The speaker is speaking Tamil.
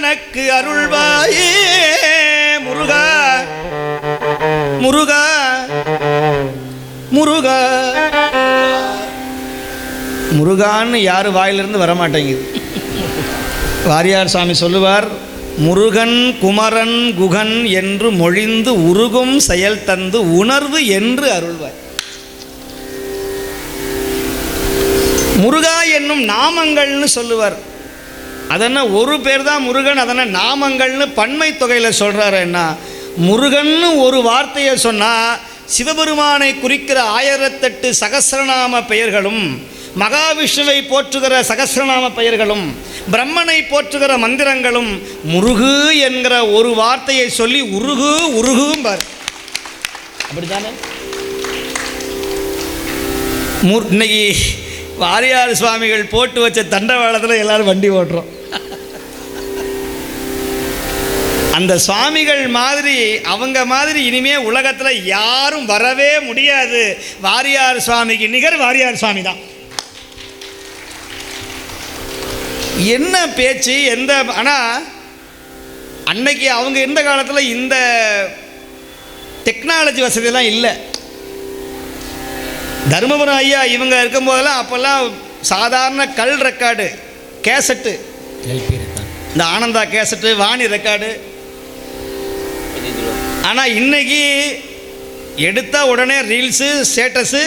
எனக்கு அருள்வாயே முருகா முருகா முருகா. முருகான்னு யார் வாயிலிருந்து வரமாட்டேங்குது. வாரியார் சாமி சொல்லுவார், முருகன் குமரன் குகன் என்று மொழிந்து உருகும் செயல் தந்து உணர்வு என்று அருள்வார். முருகா என்னும் நாமங்கள்னு சொல்லுவார். அதென்ன ஒரு பேர் தான் முருகன், அதென்ன நாமங்கள்னு பன்மை தொகையில் சொல்கிறாருன்னா, முருகன்னு ஒரு வார்த்தையை சொன்னால் சிவபெருமானை குறிக்கிற 1008 சகஸ்ரநாம பெயர்களும், மகாவிஷ்ணுவை போற்றுகிற சகஸ்ரநாம பெயர்களும், பிரம்மனை போற்றுகிற மந்திரங்களும் முருகு என்கிற ஒரு வார்த்தையை சொல்லி உருகு உருகும்பார். அப்படித்தானே? இன்னைக்கு வாரியார் சுவாமிகள் போட்டு வச்ச தண்டவாளத்தில் எல்லாரும் வண்டி ஓட்டுறோம். அந்த சுவாமிகள் மாதிரி அவங்க மாதிரி இனிமே உலகத்தில் யாரும் வரவே முடியாது. வாரியார் சுவாமிக்கு நிகர் வாரியார் சுவாமி தான். என்ன பேச்சு எந்த, ஆனால் அன்னைக்கு அவங்க இருந்த காலத்தில் இந்த டெக்னாலஜி வசதியெல்லாம் இல்லை. தர்மபுரம் ஐயா இவங்க இருக்கும்போதெல்லாம் அப்போல்லாம் சாதாரண கல் ரெக்கார்டு, கேசட்டு, இந்த ஆனந்தா கேசட்டு, வாணி ரெக்கார்டு. ஆனால் இன்னைக்கு எடுத்தால் உடனே ரீல்ஸு, ஸ்டேட்டஸு,